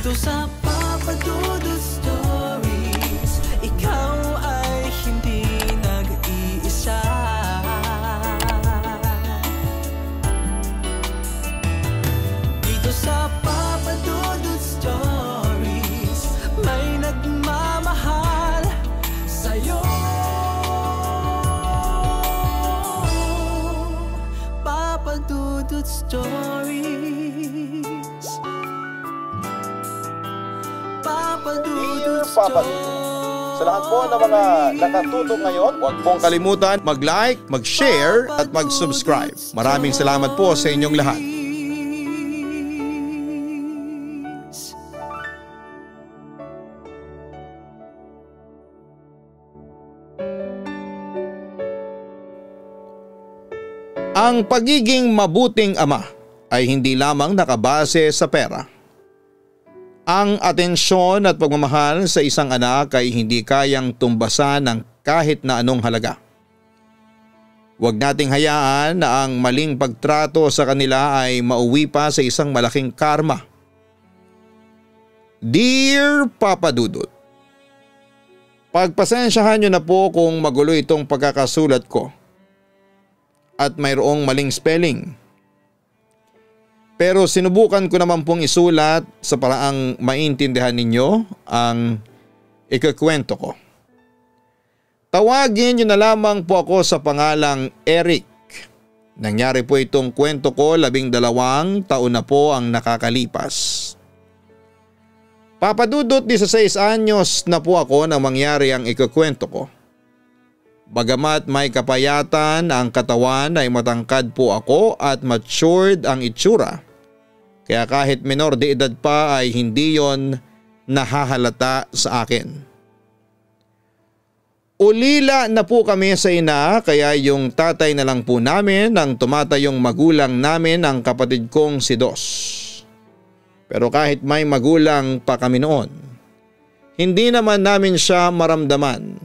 Dito sa Papa Dudut Stories, ikaw ay hindi nag-iisa. Dito sa Papa Dudut Stories, may nagmamahal sa'yo. Papa Dudut Stories. Papa Dudut Stories. Sa lahat po ng mga nakatutok ngayon, huwag pong kalimutan mag-like, mag-share at mag-subscribe. Maraming salamat po sa inyong lahat. Ang pagiging mabuting ama ay hindi lamang nakabase sa pera. Ang atensyon at pagmamahal sa isang anak ay hindi kayang tumbasan ng kahit na anong halaga. Huwag nating hayaan na ang maling pagtrato sa kanila ay mauwi pa sa isang malaking karma. Dear Papa Dudut, pagpasensyahan niyo na po kung magulo itong pagkakasulat ko at mayroong maling spelling. Pero sinubukan ko naman pong isulat sa paraang maintindihan ninyo ang ikukwento ko. Tawagin niyo na lamang po ako sa pangalang Eric. Nangyari po itong kwento ko 12 taon na po ang nakakalipas. Papa Dudut, 16 anyos na po ako nang mangyari ang ikukwento ko. Bagamat may kapayatan ang katawan ay matangkad po ako at matured ang itsura. Kaya kahit menor de edad pa ay hindi yon nahahalata sa akin. Ulila na po kami sa ina kaya yung tatay na lang po namin ang tumatayong magulang namin ang kapatid kong si Dos. Pero kahit may magulang pa kami noon, hindi naman namin siya maramdaman.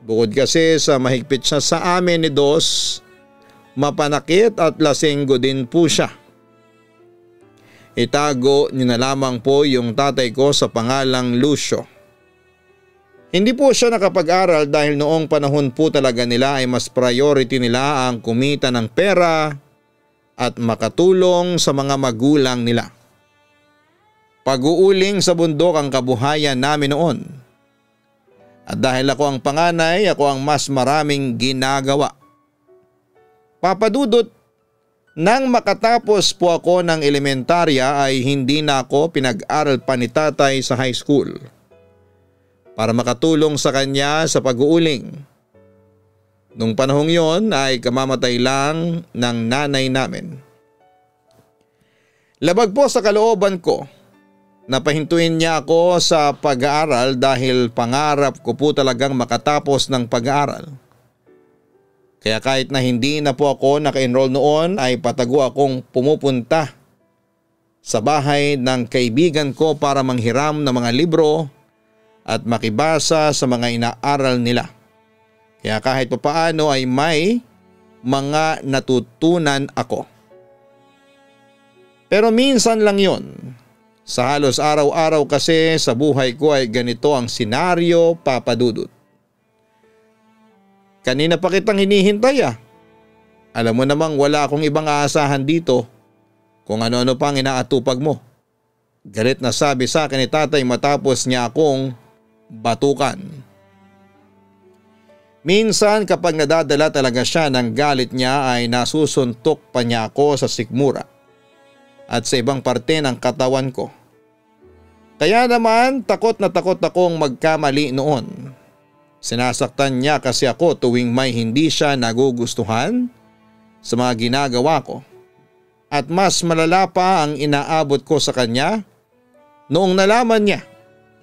Bukod kasi sa mahigpit siya sa amin ni Dos, mapanakit at lasenggo din po siya. Itago niyo na lamang po yung tatay ko sa pangalang Lucio. Hindi po siya nakapag-aral dahil noong panahon po talaga nila ay mas priority nila ang kumita ng pera at makatulong sa mga magulang nila. Pag-uuling sa bundok ang kabuhayan namin noon. At dahil ako ang panganay, ako ang mas maraming ginagawa. Papa Dudut, nang makatapos po ako ng elementarya ay hindi na ako pinag-aral pa ni tatay sa high school para makatulong sa kanya sa pag-uuling. Nung panahong yon ay kamamatay lang ng nanay namin. Labag po sa kalooban ko, napahintuin niya ako sa pag-aaral dahil pangarap ko po talagang makatapos ng pag-aaral. Kaya kahit na hindi na po ako naka-enroll noon ay patago akong pumupunta sa bahay ng kaibigan ko para manghiram ng mga libro at makibasa sa mga inaaral nila. Kaya kahit papaano ay may mga natutunan ako. Pero minsan lang yon. Sa halos araw-araw kasi sa buhay ko ay ganito ang senaryo, Papa Dudut. Kanina pa kitang hinihintay ah. Alam mo namang wala akong ibang aasahan dito kung ano-ano pang inaatupag mo. Galit na sabi sa akin ni tatay matapos niya akong batukan. Minsan kapag nadadala talaga siya ng galit niya ay nasusuntok pa niya ako sa sikmura at sa ibang parte ng katawan ko. Kaya naman takot na takot akong magkamali noon. Sinasaktan niya kasi ako tuwing may hindi siya nagugustuhan sa mga ginagawa ko. At mas malala pa ang inaabot ko sa kanya noong nalaman niya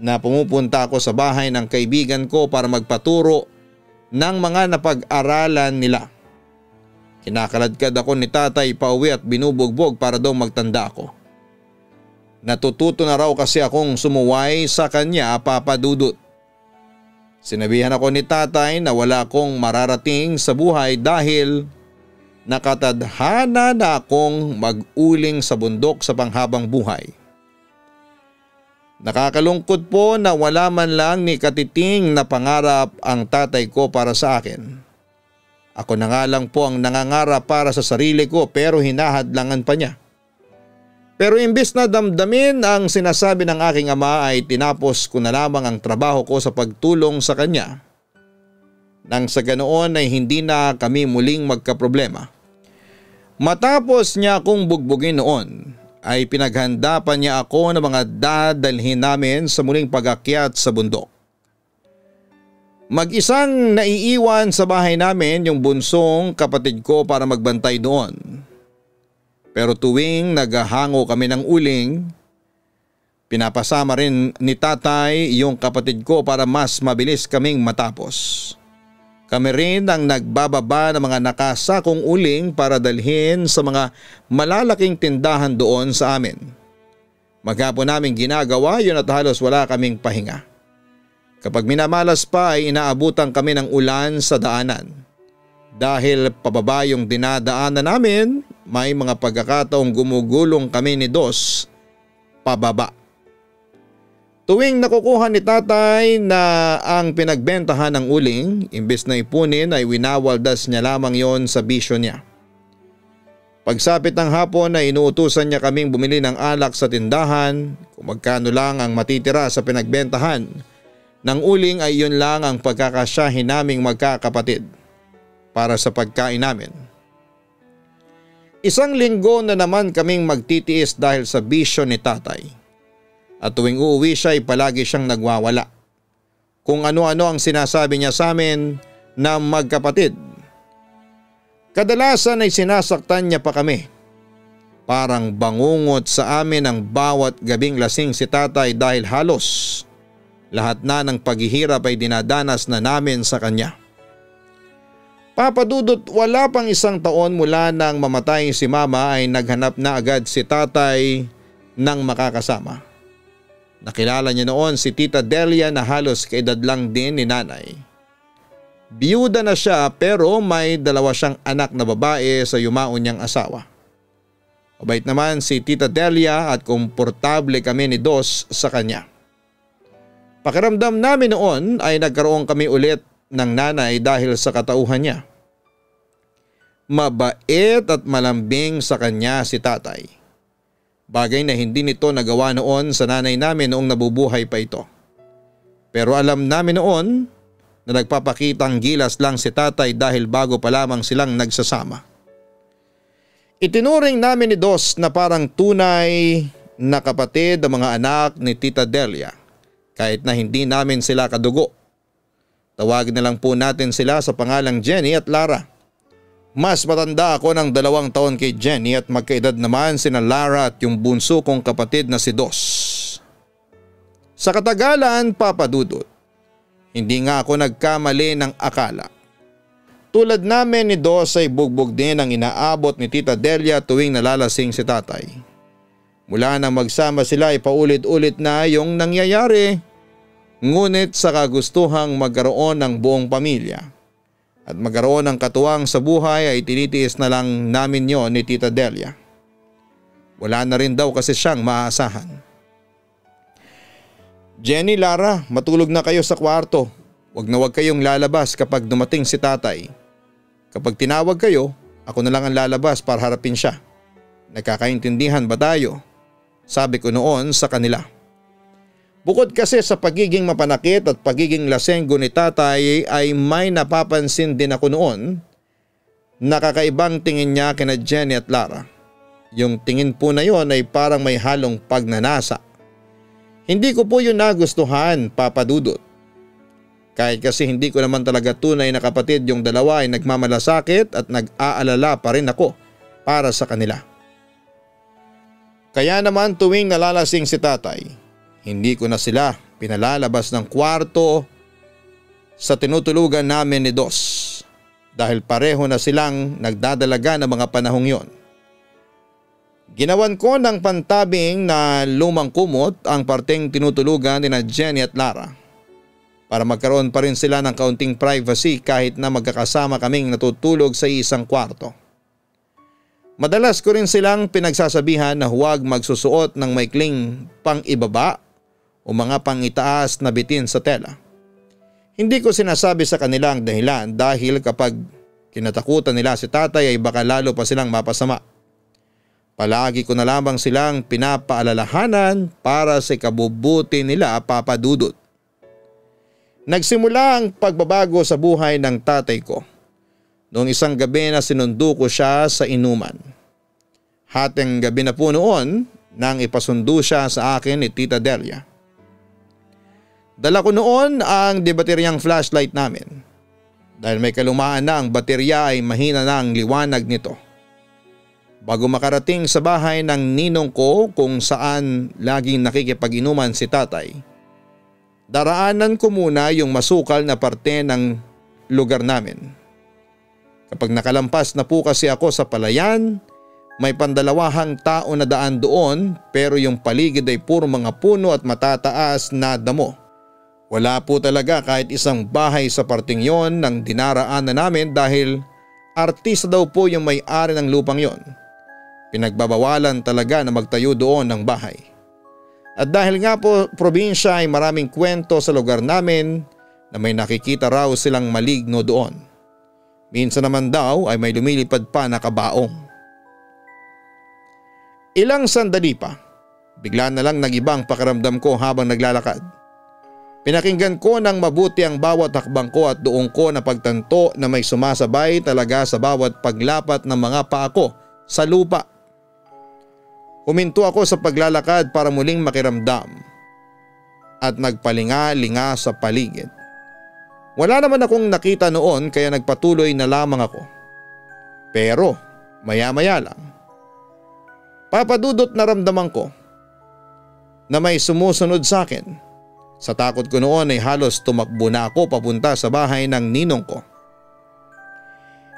na pumupunta ako sa bahay ng kaibigan ko para magpaturo ng mga napag-aralan nila. Kinakaladkad ako ni tatay pauwi at binubugbog para daw magtanda ako. Natututo na raw kasi akong sumuway sa kanya, Papa Dudut. Sinabihan ako ni tatay na wala akong mararating sa buhay dahil nakatadhana na akong mag-uling sa bundok sa panghabang buhay. Nakakalungkot po na wala man lang ni katiting na pangarap ang tatay ko para sa akin. Ako na nga lang po ang nangangarap para sa sarili ko pero hinahadlangan pa niya. Pero imbis na damdamin ang sinasabi ng aking ama ay tinapos ko na lamang ang trabaho ko sa pagtulong sa kanya. Nang sa ganoon ay hindi na kami muling magkaproblema. Matapos niya akong bugbugin noon ay pinaghanda pa niya ako ng mga dadalhin namin sa muling pag-akyat sa bundok. Mag-isang naiiwan sa bahay namin yung bunsong kapatid ko para magbantay doon. Pero tuwing naghahango kami ng uling, pinapasama rin ni tatay yung kapatid ko para mas mabilis kaming matapos. Kami rin ang nagbababa ng mga nakasakong uling para dalhin sa mga malalaking tindahan doon sa amin. Maghapon namin ginagawa yun at halos wala kaming pahinga. Kapag minamalas pa ay inaabutan kami ng ulan sa daanan. Dahil pababa yung dinadaanan namin, may mga pagkakataong gumugulong kami ni Dos pababa. Tuwing nakukuha ni tatay na ang pinagbentahan ng uling, imbes na ipunin ay winawaldas niya lamang yon sa bisyo niya. Pagsapit ng hapon ay inuutusan niya kaming bumili ng alak sa tindahan, kung magkano lang ang matitira sa pinagbentahan. Nang uling ay yun lang ang pagkakasyahin naming magkakapatid para sa pagkain namin. Isang linggo na naman kaming magtitiis dahil sa bisyo ni tatay. At tuwing uuwi siya ay palagi siyang nagwawala. Kung ano-ano ang sinasabi niya sa amin na magkapatid. Kadalasan ay sinasaktan niya pa kami. Parang bangungot sa amin ang bawat gabing lasing si tatay dahil halos lahat na ng paghihirap ay dinadanas na namin sa kanya. Papa Dudut, wala pang isang taon mula nang mamatay si mama ay naghanap na agad si tatay ng makakasama. Nakilala niya noon si Tita Delia na halos kaedad lang din ni nanay. Biyuda na siya pero may dalawa siyang anak na babae sa yumaon niyang asawa. Mabait naman si Tita Delia at komportable kami ni Dos sa kanya. Pakiramdam namin noon ay nagkaroon kami ulit ng nanay dahil sa katauhan niya. Mabait at malambing sa kanya si tatay. Bagay na hindi nito nagawa noon sa nanay namin noong nabubuhay pa ito. Pero alam namin noon na nagpapakitang gilas lang si tatay dahil bago pa lamang silang nagsasama. Itinuring namin ni Dos na parang tunay na kapatid ang mga anak ni Tita Delia. Kahit na hindi namin sila kadugo. Tawagin na lang po natin sila sa pangalang Jenny at Lara. Mas matanda ako ng 2 taon kay Jenny at magkaedad naman sina Lara at yung bunso kong kapatid na si Dos. Sa katagalan, Papa Dudut, hindi nga ako nagkamali ng akala. Tulad namin ni Dos ay bugbog din ang inaabot ni Tita Delia tuwing nalalasing si tatay. Mula nang magsama sila ay paulit-ulit na yung nangyayari. Ngunit sa kagustuhang magkaroon ng buong pamilya at magkaroon ng katuwang sa buhay ay tinitiis na lang namin yon ni Tita Delia. Wala na rin daw kasi siyang maaasahan. Jenny, Lara, matulog na kayo sa kwarto. Huwag na huwag kayong lalabas kapag dumating si tatay. Kapag tinawag kayo, ako na lang ang lalabas para harapin siya. Nagkakaintindihan ba tayo? Sabi ko noon sa kanila. Bukod kasi sa pagiging mapanakit at pagiging lasenggo ni tatay ay may napapansin din ako noon na kakaibang tingin niya kina Jenny at Lara. Yung tingin po na yon ay parang may halong pagnanasa. Hindi ko po yun nagustuhan, Papa Dudut. Kahit kasi hindi ko naman talaga tunay na kapatid yung dalawa ay nagmamalasakit at nag-aalala pa rin ako para sa kanila. Kaya naman tuwing nalalasing si tatay, hindi ko na sila pinalalabas ng kwarto sa tinutulugan namin ni Dos dahil pareho na silang nagdadalaga ng mga panahong yon. Ginawan ko ng pantabing na lumang kumot ang parteng tinutulugan ni na Jenny at Lara para magkaroon pa rin sila ng kaunting privacy kahit na magkakasama kaming natutulog sa isang kwarto. Madalas ko rin silang pinagsasabihan na huwag magsusuot ng maikling pang-ibaba o mga pangitaas na bitin sa tela. Hindi ko sinasabi sa kanila ang dahilan dahil kapag kinatakutan nila si tatay ay baka lalo pa silang mapasama. Palagi ko na lamang silang pinapaalalahanan para sa ikabubuti nila, Papa Dudut. Nagsimula ang pagbabago sa buhay ng tatay ko noong isang gabi na sinundo ko siya sa inuman. Hating gabi na po noon nang ipasundo siya sa akin ni Tita Delia. Dala ko noon ang debateryang flashlight namin. Dahil may kalumaan na ang baterya ay mahina na ang liwanag nito. Bago makarating sa bahay ng ninong ko kung saan laging nakikipag-inuman si tatay, daraanan ko muna yung masukal na parte ng lugar namin. Kapag nakalampas na po kasi ako sa palayan, may pandalawahang tao na daan doon pero yung paligid ay puro mga puno at matataas na damo. Wala po talaga kahit isang bahay sa parting yon ng dinaraanan namin dahil artista daw po yung may-ari ng lupang yon. Pinagbabawalan talaga na magtayo doon ng bahay. At dahil nga po probinsya ay maraming kwento sa lugar namin na may nakikita raw silang maligno doon. Minsan naman daw ay may lumilipad pa na kabaong. Ilang sandali pa, bigla na lang nag-ibang pakiramdam ko habang naglalakad. Pinakinggan ko ng mabuti ang bawat hakbang ko at doon ko napagtanto na may sumasabay talaga sa bawat paglapat ng mga paa ko sa lupa. Huminto ako sa paglalakad para muling makiramdam at nagpalinga-linga sa paligid. Wala naman akong nakita noon kaya nagpatuloy na lamang ako. Pero maya-maya lang, Papa Dudut, naramdaman ko na may sumusunod sa akin. Sa takot ko noon ay halos tumakbo na ako papunta sa bahay ng ninong ko.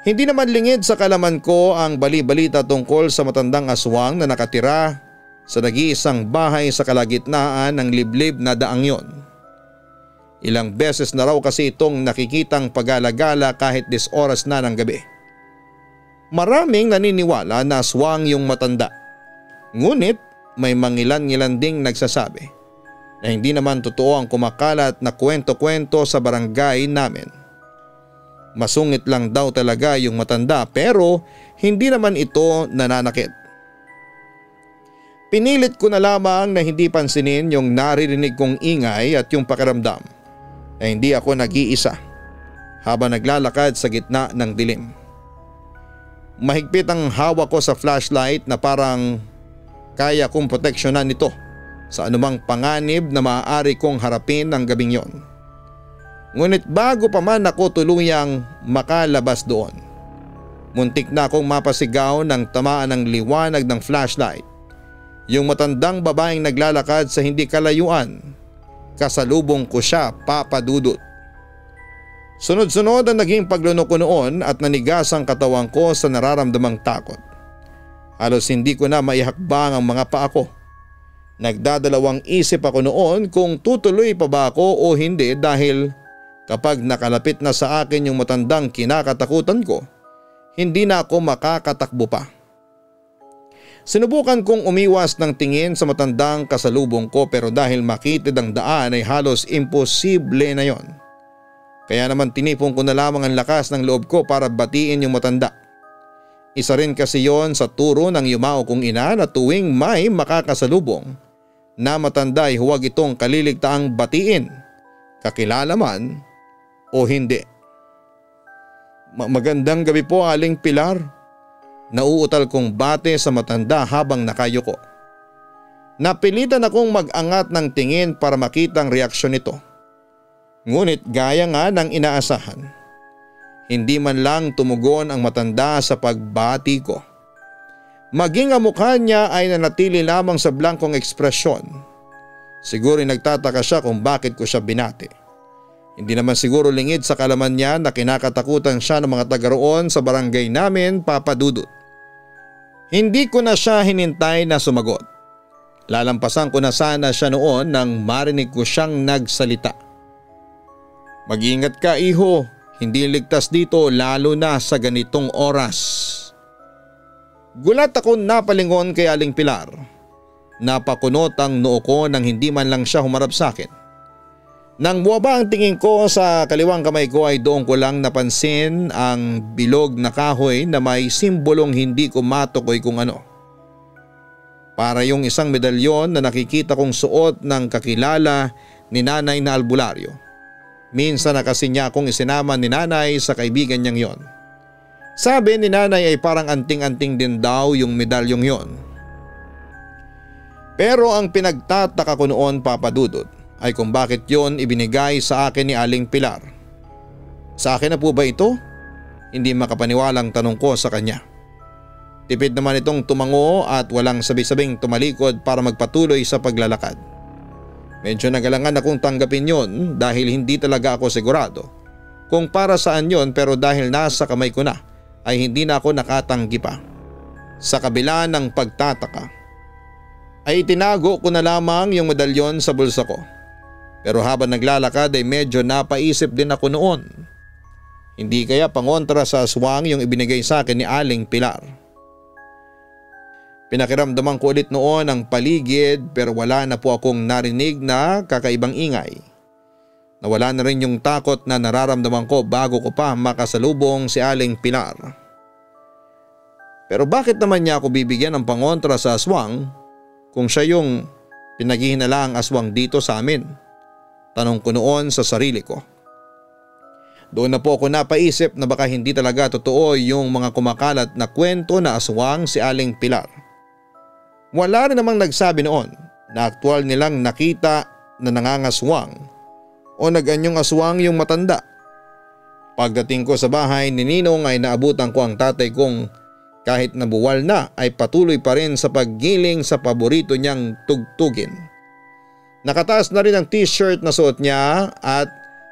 Hindi naman lingid sa kalaman ko ang bali-balita tungkol sa matandang aswang na nakatira sa nag-iisang bahay sa kalagitnaan ng liblib na daang yon. Ilang beses na raw kasi itong nakikitang pag-alagala kahit 10 oras na ng gabi. Maraming naniniwala na aswang yung matanda. Ngunit may mangilan-ngilan ding nagsasabi na hindi naman totoo ang kumakalat na kwento-kwento sa barangay namin. Masungit lang daw talaga yung matanda pero hindi naman ito nananakit. Pinilit ko na lamang na hindi pansinin yung naririnig kong ingay at yung pakiramdam na hindi ako nag-iisa habang naglalakad sa gitna ng dilim. Mahigpit ang hawak ko sa flashlight na parang kaya kong proteksyonan nito sa anumang panganib na maaari kong harapin ng gabing yon. Ngunit bago pa man ako tuluyang makalabas doon, muntik na akong mapasigaw ng tamaan ng liwanag ng flashlight. Yung matandang babaeng naglalakad sa hindi kalayuan, kasalubong ko siya, Papa Dudut. Sunod-sunod ang naging paglunok ko noon at nanigas ang katawan ko sa nararamdamang takot. Halos hindi ko na maihakbang ang mga paa ko. Nagdadalawang isip ako noon kung tutuloy pa ba ako o hindi dahil kapag nakalapit na sa akin yung matandang kinakatakutan ko, hindi na ako makakatakbo pa. Sinubukan kong umiwas ng tingin sa matandang kasalubong ko pero dahil makitid ang daan ay halos imposible na yon. Kaya naman tinipon ko na lamang ang lakas ng loob ko para batiin yung matanda. Isa rin kasi yon sa turo ng yumao kong ina na tuwing may makakasalubong na matanda ay huwag itong kaliligtaang batiin, kakilala man o hindi. Magandang gabi po, Aling Pilar. Nauutal kong bate sa matanda habang nakayuko. Napilitan akong mag-angat ng tingin para makita ang reaksyon nito. Ngunit gaya nga ng inaasahan, hindi man lang tumugon ang matanda sa pagbati ko. Maging ang mukha niya ay nanatili lamang sa blankong ekspresyon. Siguro nagtataka siya kung bakit ko siya binati. Hindi naman siguro lingid sa kalaman niya na kinakatakutan siya ng mga taga roon sa barangay namin, Papa Dudut. Hindi ko na siya hinintay na sumagot. Lalampasan ko na sana siya noon nang marinig ko siyang nagsalita. Mag-ingat ka, iho. Hindi ligtas dito lalo na sa ganitong oras. Gulat akong napalingon kay Aling Pilar Napakunot ang noo ko nang hindi man lang siya humarap sa akin. Nang buwaba ang tingin ko sa kaliwang kamay ko ay doon ko lang napansin ang bilog na kahoy na may simbolong hindi ko matukoy kung ano. Para yung isang medalyon na nakikita kong suot ng kakilala ni nanay na albularyo. Minsan na kasi niya akong isinama ni nanay sa kaibigan niyang yon. Sabi ni nanay ay parang anting-anting din daw yung medalyong yon. Pero ang pinagtataka ko noon, Papa Dudut, ay kung bakit yon ibinigay sa akin ni Aling Pilar. Sa akin na po ba ito? Hindi makapaniwalang tanong ko sa kanya. Tipid naman itong tumango at walang sabi-sabing tumalikod para magpatuloy sa paglalakad. Medyo nagalangan akong tanggapin yon dahil hindi talaga ako sigurado kung para saan yon, pero dahil nasa kamay ko na ay hindi na ako nakatanggi pa. Sa kabila ng pagtataka ay itinago ko na lamang yung medalyon sa bulsa ko. Pero habang naglalakad ay medyo napaisip din ako noon. Hindi kaya pangontra sa aswang yung ibinigay sa akin ni Aling Pilar. Pinakiramdaman ko ulit noon ang paligid pero wala na po akong narinig na kakaibang ingay. Nawala na rin yung takot na nararamdaman ko bago ko pa makasalubong si Aling Pilar. Pero bakit naman niya ako bibigyan ng pangontra sa aswang kung siya yung pinaghihinalaang aswang dito sa amin? Tanong ko noon sa sarili ko. Doon na po ako napaisip na baka hindi talaga totoo yung mga kumakalat na kwento na aswang si Aling Pilar. Wala rin namang nagsabi noon na aktwal nilang nakita na nangangaswang o naganyong aswang yung matanda. Pagdating ko sa bahay ni Ninong ay naabutan ko ang tatay kong kahit nabuwal na ay patuloy pa rin sa paggiling sa paborito niyang tugtugin. Nakataas na rin ang t-shirt na suot niya at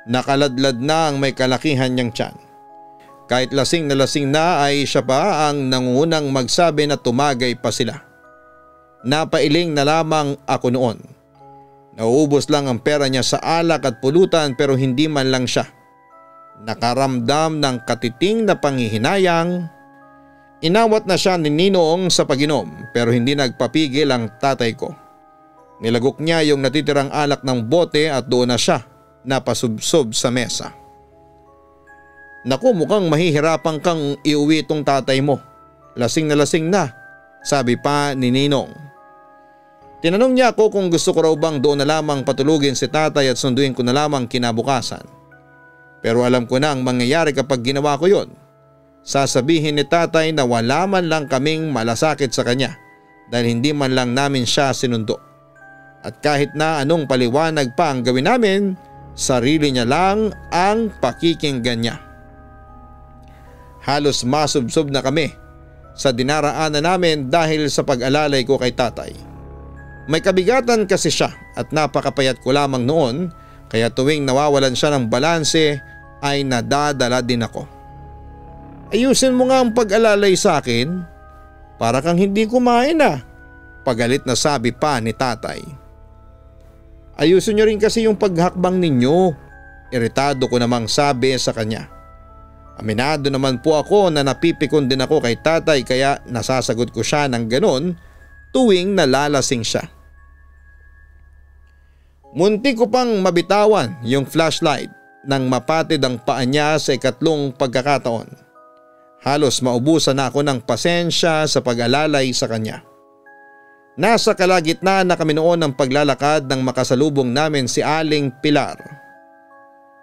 nakaladlad na ang may kalakihan niyang tiyan. Kahit lasing na ay siya pa ang nangungunang magsabi na tumagay pa sila. Napailing na lamang ako noon. Nauubos lang ang pera niya sa alak at pulutan pero hindi man lang siya nakaramdam ng katiting na panghihinayang. Inawat na siya ni Ninong sa pag-inom pero hindi nagpapigil ang tatay ko. Nilagok niya yung natitirang alak ng bote at doon na siya napasubsob sa mesa. Naku, mukhang mahihirapan kang iuwi tong tatay mo. Lasing na, sabi pa ni Ninong. Tinanong niya ako kung gusto ko raw bang doon na lamang patulugin si tatay at sunduin ko na lamang kinabukasan. Pero alam ko na ang mangyayari kapag ginawa ko yon. Sasabihin ni tatay na wala man lang kaming malasakit sa kanya dahil hindi man lang namin siya sinundo. At kahit na anong paliwanag pa ang gawin namin, sarili niya lang ang pakikinggan niya. Halos masubsob na kami sa dinaraanan namin dahil sa pag-alalay ko kay tatay. May kabigatan kasi siya at napakapayat ko lamang noon kaya tuwing nawawalan siya ng balanse ay nadadala din ako. Ayusin mo nga ang pag-alalay sa akin, para kang hindi kumain ah, pagalit na sabi pa ni tatay. Ayusin niyo rin kasi yung paghakbang ninyo, iritado ko namang sabi sa kanya. Aminado naman po ako na napipikon din ako kay tatay kaya nasasagot ko siya ng ganon tuwing nalalasing siya. Munti ko pang mabitawan yung flashlight nang mapatid ang paa niya sa ikatlong pagkakataon. Halos maubusan na ako ng pasensya sa pag-alalay sa kanya. Nasa kalagitnaan na kami noon ng paglalakad nang makasalubong namin si Aling Pilar.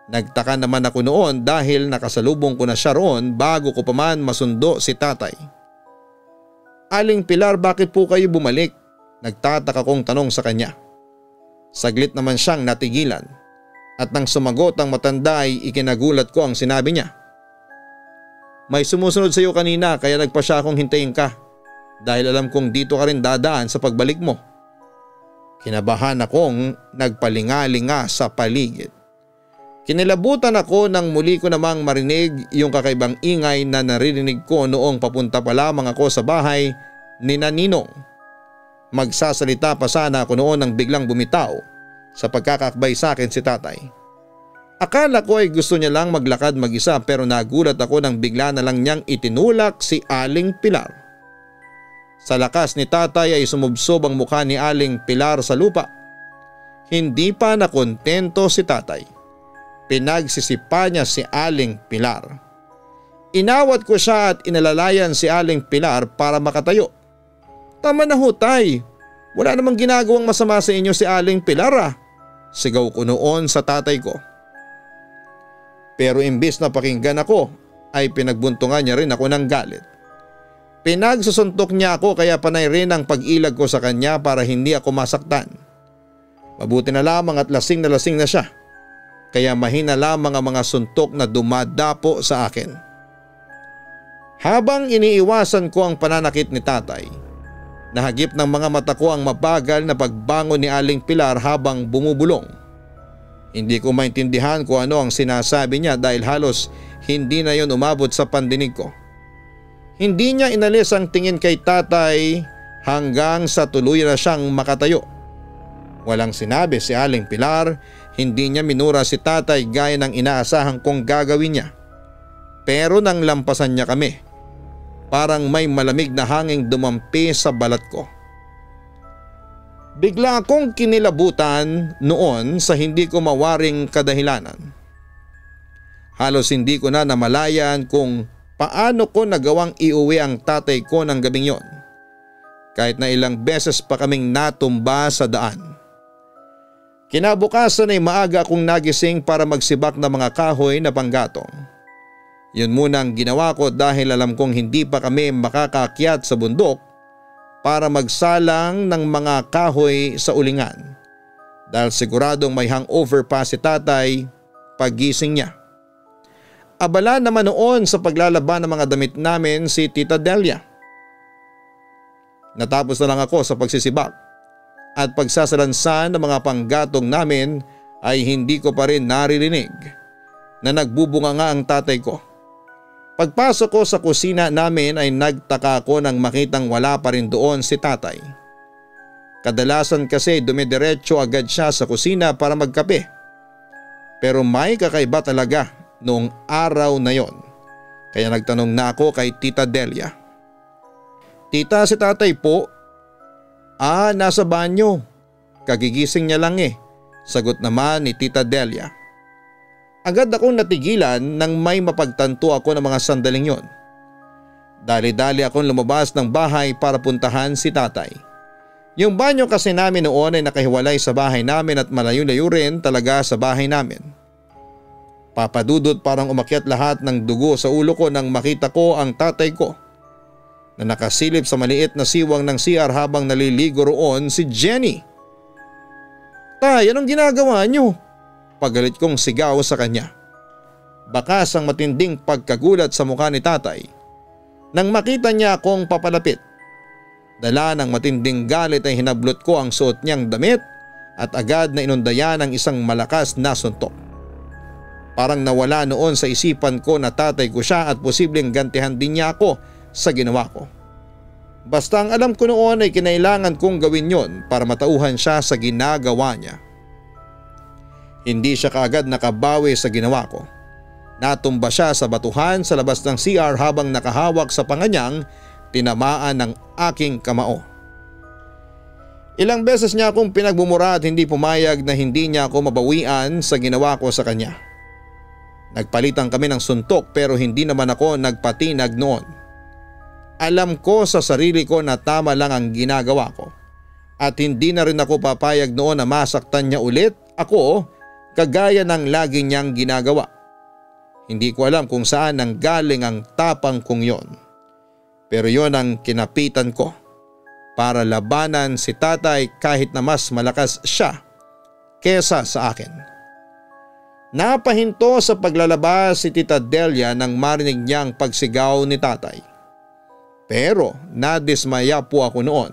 Nagtaka naman ako noon dahil nakasalubong ko na siya roon bago ko pa man masundo si tatay. Aling Pilar, bakit po kayo bumalik? Nagtataka kong tanong sa kanya. Saglit naman siyang natigilan at nang sumagot ang matanda ay ikinagulat ko ang sinabi niya. May sumusunod sa iyo kanina kaya nagpa siya akong hintayin ka dahil alam kong dito ka rin dadaan sa pagbalik mo. Kinabahan akong nagpalingalinga sa paligid. Kinilabutan ako nang muli ko namang marinig yung kakaibang ingay na naririnig ko noong papunta pa lamang ako sa bahay ni Ninong. Magsasalita pa sana ako noon nang biglang bumitaw sa pagkakakbay sa akin si tatay. Akala ko ay gusto niya lang maglakad mag-isa pero nagulat ako nang bigla na lang niyang itinulak si Aling Pilar. Sa lakas ni tatay ay sumubsob ang mukha ni Aling Pilar sa lupa. Hindi pa nakontento si tatay. Pinagsisipa niya si Aling Pilar. Inawat ko siya at inalalayan si Aling Pilar para makatayo. Tama na ho tay, wala namang ginagawang masama sa inyo si Aling Pilar ah. Sigaw ko noon sa tatay ko. Pero imbis na pakinggan ako ay pinagbuntungan niya rin ako ng galit. Pinagsusuntok niya ako kaya panay rin ang pag-ilag ko sa kanya para hindi ako masaktan. Mabuti na lamang at lasing na siya. Kaya mahina lamang ang mga suntok na dumadapo sa akin. Habang iniiwasan ko ang pananakit ni tatay, nahagip ng mga mata ko ang mabagal na pagbangon ni Aling Pilar habang bumubulong. Hindi ko maintindihan kung ano ang sinasabi niya dahil halos hindi na yon umabot sa pandinig ko. Hindi niya inalis ang tingin kay tatay hanggang sa tuluyan na siyang makatayo. Walang sinabi si Aling Pilar, hindi niya minura si tatay gaya ng inaasahan kong gagawin niya. Pero nang lampasan niya kami, parang may malamig na hanging dumampi sa balat ko. Bigla akong kinilabutan noon sa hindi ko mawaring kadahilanan. Halos hindi ko na namalayan kung paano ko nagawang iuwi ang tatay ko ng gabing yon. Kahit na ilang beses pa kaming natumba sa daan. Kinabukasan ay maaga akong nagising para magsibak ng mga kahoy na panggatong. Yun muna ang ginawa ko dahil alam kong hindi pa kami makakaakyat sa bundok para magsalang ng mga kahoy sa ulingan. Dahil siguradong may hangover pa si tatay paggising niya. Abala naman noon sa paglalaban ng mga damit namin si Tita Delia. Natapos na lang ako sa pagsisibak at pagsasalansan ng mga panggatong namin ay hindi ko pa rin naririnig na nagbubunga nga ang tatay ko. Pagpasok ko sa kusina namin ay nagtaka ako nang makitang wala pa rin doon si tatay. Kadalasan kasi dumidiretso agad siya sa kusina para magkape. Pero may kakaiba talaga noong araw na yon. Kaya nagtanong na ako kay Tita Delia. Tita, si tatay po. Nasa banyo. Kagigising niya lang eh. Sagot naman ni Tita Delia. Agad akong natigilan nang may mapagtanto ako ng mga sandaling yon. Dali-dali akong lumabas ng bahay para puntahan si tatay. Yung banyo kasi namin noon ay nakahiwalay sa bahay namin at malayo-layo rin talaga sa bahay namin. Papadudot parang umakyat lahat ng dugo sa ulo ko nang makita ko ang tatay ko na nakasilip sa maliit na siwang ng CR habang naliligo roon si Jenny. Tay, anong ginagawa niyo? Pagalit kong sigaw sa kanya. Bakas ang matinding pagkagulat sa mukha ni tatay nang makita niya akong papalapit. Dala ng matinding galit ay hinablot ko ang suot niyang damit at agad na inundayan ng isang malakas na suntok. Parang nawala noon sa isipan ko na tatay ko siya at posibleng gantihan din niya ako sa ginawa ko. Basta ang alam ko noon ay kinailangan kong gawin yon para matauhan siya sa ginagawa niya. Hindi siya kaagad nakabawi sa ginawa ko. Natumba siya sa batuhan sa labas ng CR habang nakahawak sa panga niyang tinamaan ng aking kamao. Ilang beses niya akong pinagmumura at hindi pumayag na hindi niya ako mabawian sa ginawa ko sa kanya. Nagpalitan kami ng suntok pero hindi naman ako nagpatinag noon. Alam ko sa sarili ko na tama lang ang ginagawa ko at hindi na rin ako papayag noon na masaktan niya ulit ako kagaya ng lagi niyang ginagawa. Hindi ko alam kung saan nanggaling ang tapang kong yon. Pero yon ang kinapitan ko para labanan si tatay kahit na mas malakas siya kesa sa akin. Napahinto sa paglalabas si Tita Delia nang marinig niya ang pagsigaw ni tatay. Pero nadismaya po ako noon.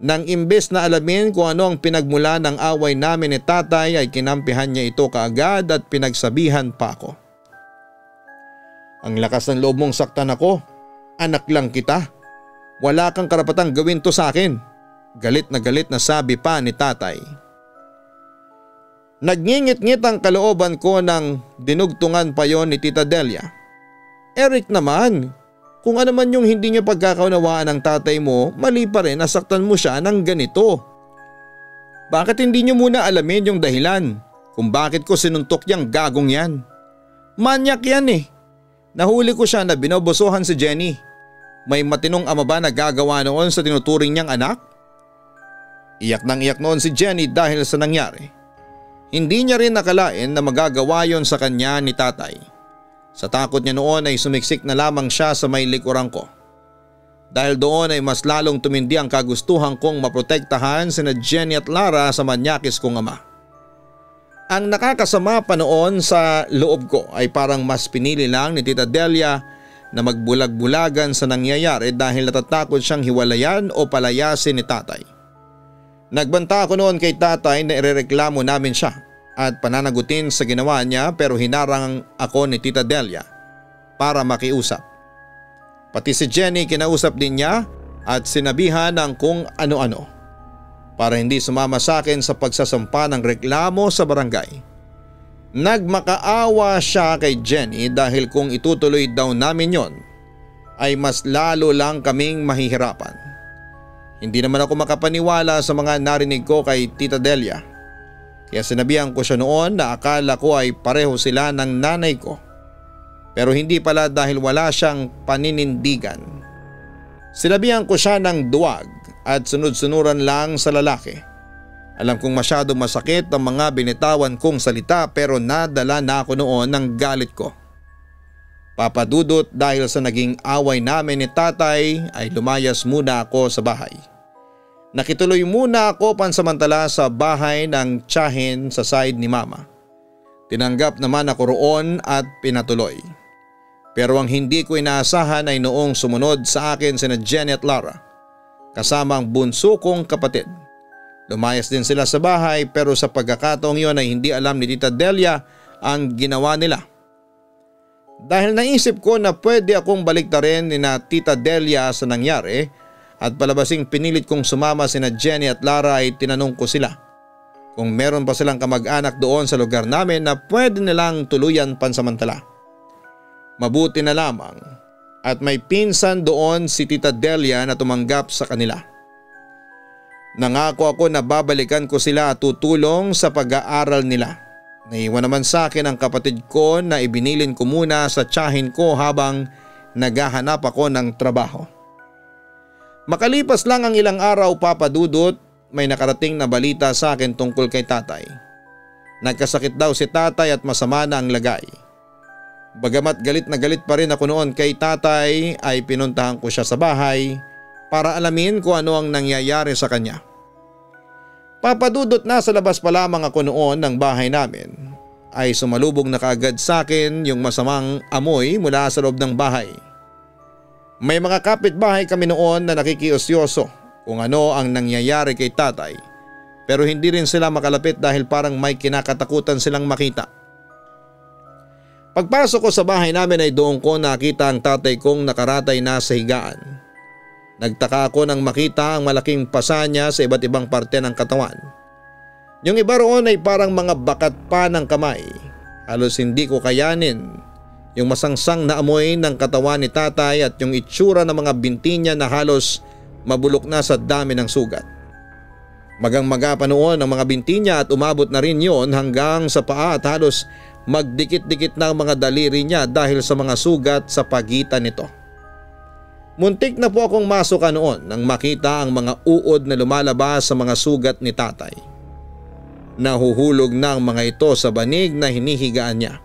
Nang imbes na alamin kung ano ang pinagmula ng away namin ni tatay ay kinampihan niya ito kaagad at pinagsabihan pa ako. Ang lakas ng loob mong saktan ako, anak lang kita. Wala kang karapatang gawin to sa akin. Galit na sabi pa ni tatay. Nagngingit-ngit ang kalooban ko nang dinugtungan pa yon ni Tita Delia. Eric naman, Kung ano man yung hindi niya pagkakaunawaan ng tatay mo, mali pa rin nasaktan mo siya ng ganito. Bakit hindi niyo muna alamin yung dahilan kung bakit ko sinuntok yung gagong yan? Manyak yan eh. Nahuli ko siya na binobosohan si Jenny. May matinong ama ba na gagawa noon sa tinuturing niyang anak? Iyak nang iyak noon si Jenny dahil sa nangyari. Hindi niya rin nakalain na magagawa yon sa kanya ni tatay. Sa takot niya noon ay sumiksik na lamang siya sa may likuran ko. Dahil doon ay mas lalong tumindi ang kagustuhan kong maprotektahan sina Jenny at Lara sa manyakis kong ama. Ang nakakasama pa noon sa loob ko ay parang mas pinili lang ni Tita Delia na magbulag-bulagan sa nangyayari dahil natatakot siyang hiwalayan o palayasin ni tatay. Nagbanta ako noon kay tatay na irereklamo namin siya at pananagutin sa ginawa niya, pero hinarang ako ni Tita Delia para makiusap. Pati si Jenny kinausap din niya at sinabihan ng kung ano-ano para hindi sumama sa akin sa pagsasampa ng reklamo sa barangay. Nagmakaawa siya kay Jenny dahil kung itutuloy daw namin yon ay mas lalo lang kaming mahihirapan. Hindi naman ako makapaniwala sa mga narinig ko kay Tita Delia. Kaya sinabihan ko siya noon na akala ko ay pareho sila ng nanay ko. Pero hindi pala dahil wala siyang paninindigan. Sinabihan ko siya ng duwag at sunod-sunuran lang sa lalaki. Alam kong masyadong masakit ang mga binitawan kong salita, pero nadala na ako noon ng galit ko. Papadudot, dahil sa naging away namin ni tatay ay lumayas muna ako sa bahay. Nakituloy muna ako pansamantala sa bahay ng tiyahin sa side ni mama. Tinanggap naman ako roon at pinatuloy. Pero ang hindi ko inaasahan ay noong sumunod sa akin sina Jenny at Lara, kasama ang bunso kong kapatid. Lumayas din sila sa bahay, pero sa pagkakataong yon ay hindi alam ni Tita Delia ang ginawa nila. Dahil naisip ko na pwede akong baliktarin ni na Tita Delia sa nangyari, at palabasing pinilit kong sumama sina Jenny at Lara, ay tinanong ko sila kung meron pa silang kamag-anak doon sa lugar namin na pwede nilang tuluyan pansamantala. Mabuti na lamang at may pinsan doon si Tita Delia na tumanggap sa kanila. Nangako ako na babalikan ko sila at tutulong sa pag-aaral nila. Naiwan naman sa akin ang kapatid ko na ibinilin ko muna sa tiyahin ko habang naghahanap ako ng trabaho. Makalipas lang ang ilang araw, papadudot, may nakarating na balita sa akin tungkol kay tatay. Nagkasakit daw si tatay at masama na ang lagay. Bagamat galit na galit pa rin ako noon kay tatay, ay pinuntahan ko siya sa bahay para alamin kung ano ang nangyayari sa kanya. Papadudot, na sa labas pa lamang ako noon ng bahay namin ay sumalubong na kaagad sa akin yung masamang amoy mula sa loob ng bahay. May mga kapitbahay kami noon na nakikiusyoso kung ano ang nangyayari kay tatay, pero hindi rin sila makalapit dahil parang may kinakatakutan silang makita. Pagpasok ko sa bahay namin ay doon ko nakita ang tatay kong nakaratay na sa higaan. Nagtaka ako nang makita ang malaking pasa niya sa iba't ibang parte ng katawan. Yung iba roon ay parang mga bakat pa ng kamay. Halos hindi ko kayanin yung masangsang na amoy ng katawan ni tatay at yung itsura ng mga binti niya na halos mabulok na sa dami ng sugat. Magang-maga pa noon ang mga binti niya at umabot na rin yon hanggang sa paa at halos magdikit-dikit na ang mga daliri niya dahil sa mga sugat sa pagitan nito. Muntik na po akong masuka noon nang makita ang mga uod na lumalabas sa mga sugat ni tatay. Nahuhulog na ang mga ito sa banig na hinihigaan niya.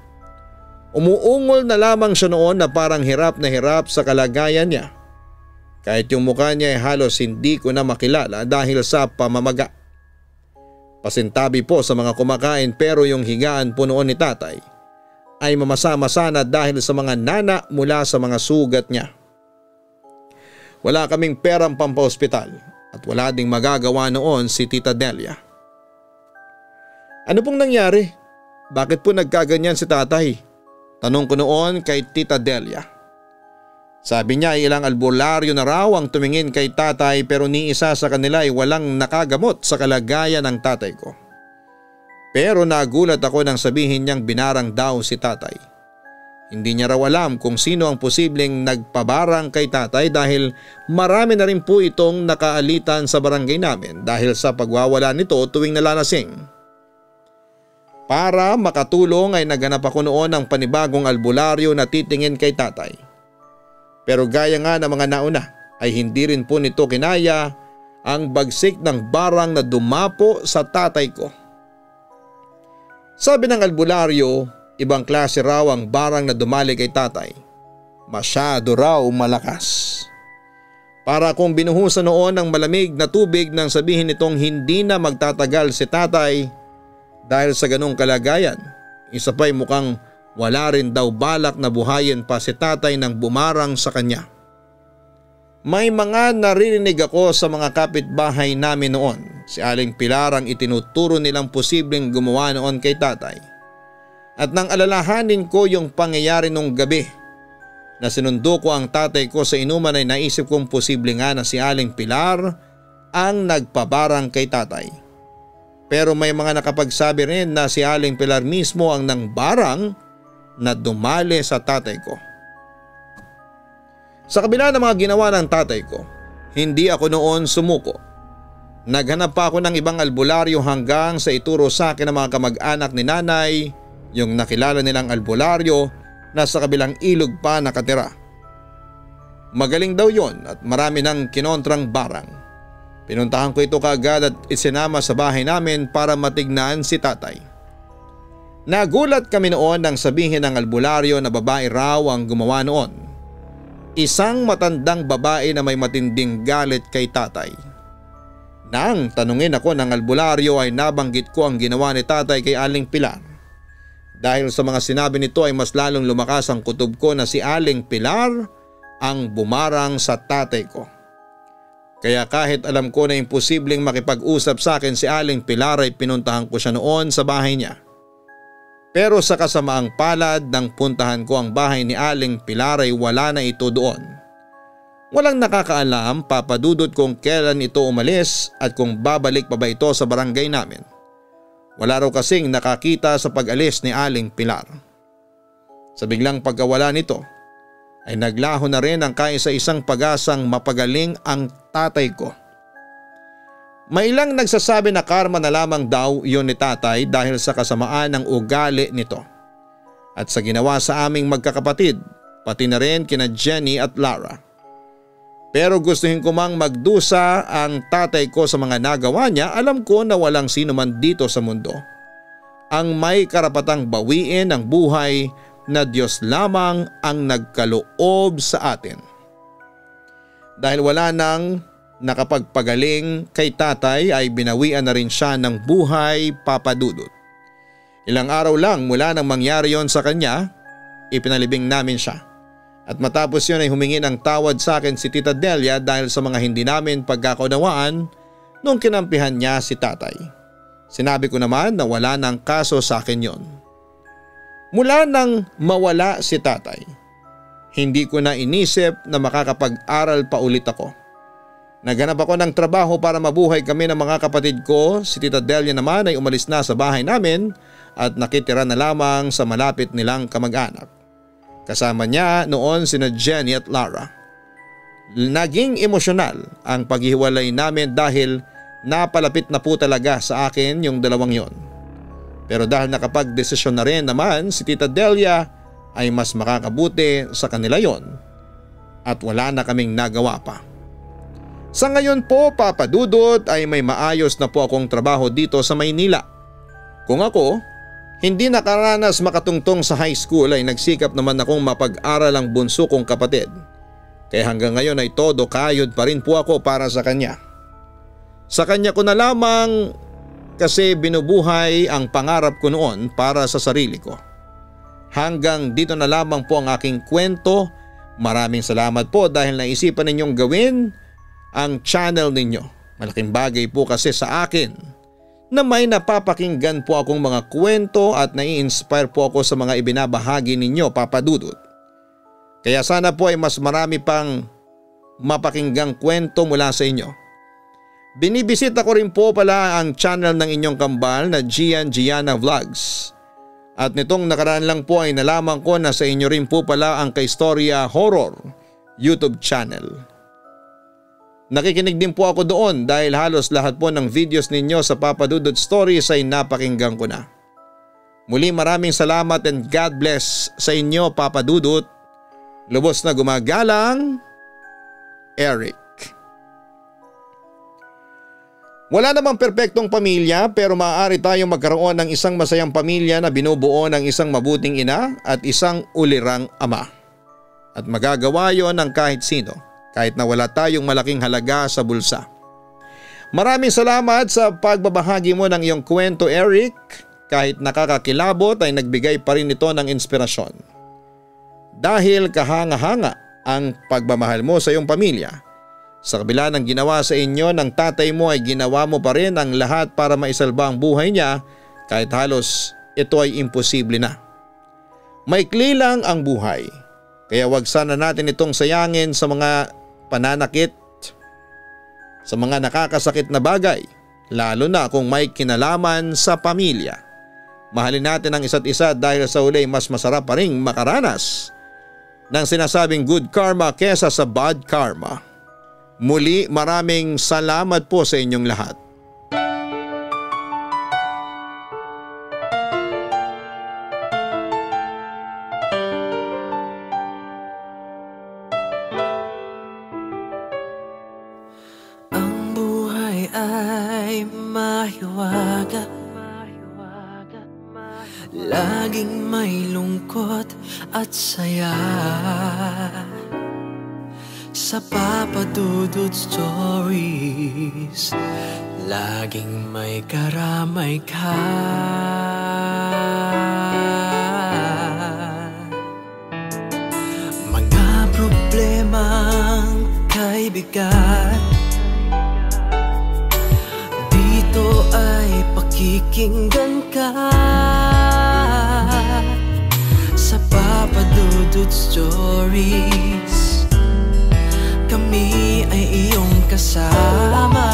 Umuungol na lamang siya noon na parang hirap na hirap sa kalagayan niya. Kahit yung mukha niya ay halos hindi ko na makilala dahil sa pamamaga. Pasintabi po sa mga kumakain, pero yung higaan po noon ni tatay ay mamasa-masa na dahil sa mga nana mula sa mga sugat niya. Wala kaming perang pampaospital at wala ding magagawa noon si Tita Delia. Ano pong nangyari? Bakit po nagkaganyan si tatay? Tanong ko noon kay Tita Delia. Sabi niya ay ilang albularyo na raw ang tumingin kay tatay, pero ni isa sa kanila ay walang nakagamot sa kalagayan ng tatay ko. Pero nagulat ako nang sabihin niyang binarang daw si tatay. Hindi niya raw alam kung sino ang posibleng nagpabarang kay tatay dahil marami na rin po itong nakaalitan sa barangay namin dahil sa pagwawala nito tuwing nalalasing. Para makatulong ay naghanap ako noon ng panibagong albularyo na titingin kay tatay. Pero gaya nga ng mga nauna ay hindi rin po nito kinaya ang bagsik ng barang na dumapo sa tatay ko. Sabi ng albularyo, ibang klase raw ang barang na dumali kay tatay. Masyado raw malakas. Para kung binuhusan noon ng malamig na tubig nang sabihin nitong hindi na magtatagal si tatay dahil sa ganong kalagayan. Isa pa'y mukhang wala rin daw balak na buhayin pa si tatay nang bumarang sa kanya. May mga naririnig ako sa mga kapitbahay namin noon. Si Aling Pilar ang itinuturo nilang posibleng gumawa noon kay tatay. At nang alalahanin ko yung pangyayari nung gabi na sinundo ko ang tatay ko sa inuman ay naisip kong posible nga na si Aling Pilar ang nagpabarang kay tatay. Pero may mga nakapagsabi rin na si Aling Pilar mismo ang nangbarang na dumali sa tatay ko. Sa kabila ng mga ginawa ng tatay ko, hindi ako noon sumuko. Naghanap pa ako ng ibang albularyo hanggang sa ituro sa akin ng mga kamag-anak ni nanay yung nakilala nilang albularyo na sa kabilang ilog pa nakatira. Magaling daw yon at marami ng kinontrang barang. Pinuntahan ko ito kaagad at isinama sa bahay namin para matignan si tatay. Nagulat kami noon nang sabihin ng albularyo na babae raw ang gumawa noon. Isang matandang babae na may matinding galit kay tatay. Nang tanungin ako ng albularyo ay nabanggit ko ang ginawa ni tatay kay Aling Pilar. Dahil sa mga sinabi nito ay mas lalong lumakas ang kutob ko na si Aling Pilar ang bumarang sa tatay ko. Kaya kahit alam ko na imposibleng makipag-usap sa akin si Aling Pilar ay pinuntahan ko siya noon sa bahay niya. Pero sa kasamaang palad nang puntahan ko ang bahay ni Aling Pilar ay wala na ito doon. Walang nakakaalam, Papa Dudut, kung kailan ito umalis at kung babalik pa ba ito sa barangay namin. Wala raw kasing nakakita sa pag-alis ni Aling Pilar. Sa biglang pagkawala nito ay naglaho na rin ang kaisa-isang pag-asang mapagaling ang tatay ko. May ilang nagsasabi na karma na lamang daw yun ni tatay dahil sa kasamaan ng ugali nito. At sa ginawa sa aming magkakapatid, pati na rin kina Jenny at Lara. Pero gustuhin ko mang magdusa ang tatay ko sa mga nagawa niya, alam ko na walang sino man dito sa mundo ang may karapatang bawiin ang buhay na Diyos lamang ang nagkaloob sa atin. Dahil wala nang nakapagpagaling kay tatay ay binawian na rin siya ng buhay, Papa Dudut. Ilang araw lang mula nang mangyari yon sa kanya, ipinalibing namin siya. At matapos yun ay humingi ng tawad sa akin si Tita Delia dahil sa mga hindi namin pagkakaunawaan nung kinampihan niya si tatay. Sinabi ko naman na wala nang kaso sa akin yon. Mula nang mawala si tatay, hindi ko na inisip na makakapag-aral pa ulit ako. Naghanap ako ng trabaho para mabuhay kami ng mga kapatid ko. Si Tita Delia naman ay umalis na sa bahay namin at nakitira na lamang sa malapit nilang kamag-anak. Kasama niya noon sina Jenny at Lara. Naging emosyonal ang paghiwalay namin dahil napalapit na po talaga sa akin yung dalawang yon. Pero dahil nakapag-desisyon na rin naman si Tita Delia ay mas makakabuti sa kanila yon at wala na kaming nagawa pa. Sa ngayon po, Papa Dudut, ay may maayos na po akong trabaho dito sa Maynila. Kung ako hindi nakaranas makatungtong sa high school ay nagsikap naman akong mapag-aral ang bunso kong kapatid. Kaya hanggang ngayon ay todo kayod pa rin po ako para sa kanya. Sa kanya ko na lamang kasi binubuhay ang pangarap ko noon para sa sarili ko. Hanggang dito na lamang po ang aking kwento. Maraming salamat po dahil naisipan ninyong gawin ang channel ninyo. Malaking bagay po kasi sa akin na may napapakinggan po akong mga kwento at nai-inspire po ako sa mga ibinabahagi ninyo, Papa Dudut. Kaya sana po ay mas marami pang mapakinggang kwento mula sa inyo. Binibisita ko rin po pala ang channel ng inyong kambal na Gian Gianna Vlogs. At nitong nakaraan lang po ay nalaman ko na sa inyo rin po pala ang Kaistorya Horror YouTube channel. Nakikinig din po ako doon dahil halos lahat po ng videos ninyo sa Papa Dudut Stories ay napakinggan ko na. Muli maraming salamat and God bless sa inyo Papa Dudut. Lubos na gumagalang, Eric. Wala namang perpektong pamilya pero maaari tayong magkaroon ng isang masayang pamilya na binubuo ng isang mabuting ina at isang ulirang ama. At magagawa yon ng kahit sino, kahit na wala tayong malaking halaga sa bulsa. Maraming salamat sa pagbabahagi mo ng iyong kwento, Eric. Kahit nakakakilabot ay nagbigay pa rin ito ng inspirasyon. Dahil kahanga-hanga ang pagmamahal mo sa iyong pamilya. Sa kabila ng ginawa sa inyo ng tatay mo ay ginawa mo pa rin ang lahat para maisalba ang buhay niya kahit halos ito ay imposible na. Maikli lang ang buhay, kaya wag sana natin itong sayangin sa mga pananakit, sa mga nakakasakit na bagay, lalo na kung may kinalaman sa pamilya. Mahalin natin ang isa't isa dahil sa uli mas masarap pa ring makaranas ng sinasabing good karma kesa sa bad karma. Muli maraming salamat po sa inyong lahat. Ang buhay ay mahiwaga, laging may lungkot at saya. Sa Papa Dudut Stories, laging may karamay ka. Mga problemang kaibigan, dito ay pakikinggan ka. Sa Papa Dudut Stories, kami ay iyong kasama.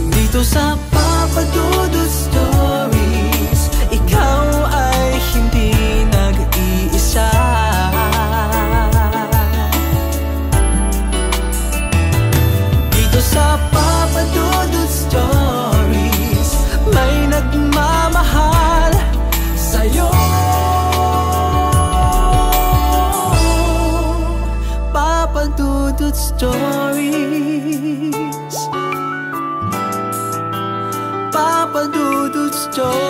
Dito sa Papa Dudut Stories, ikaw ay hindi nag-iisa. Dito sa Papa Dudut Stories, may nagmamahal sa'yo. Papa Dudut Stories, Papa Dudut Stories,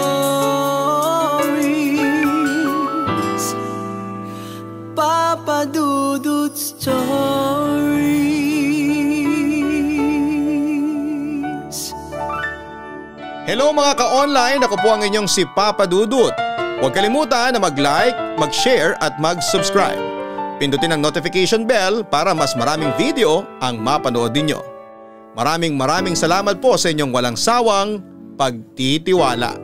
Papa Dudut Stories. Hello mga ka-online, ako po ang inyong si Papa Dudut. Huwag kalimutan na mag-like, mag-share at mag-subscribe. Pindutin ang notification bell para mas maraming video ang mapanood ninyo. Maraming salamat po sa inyong walang sawang pagtitiwala.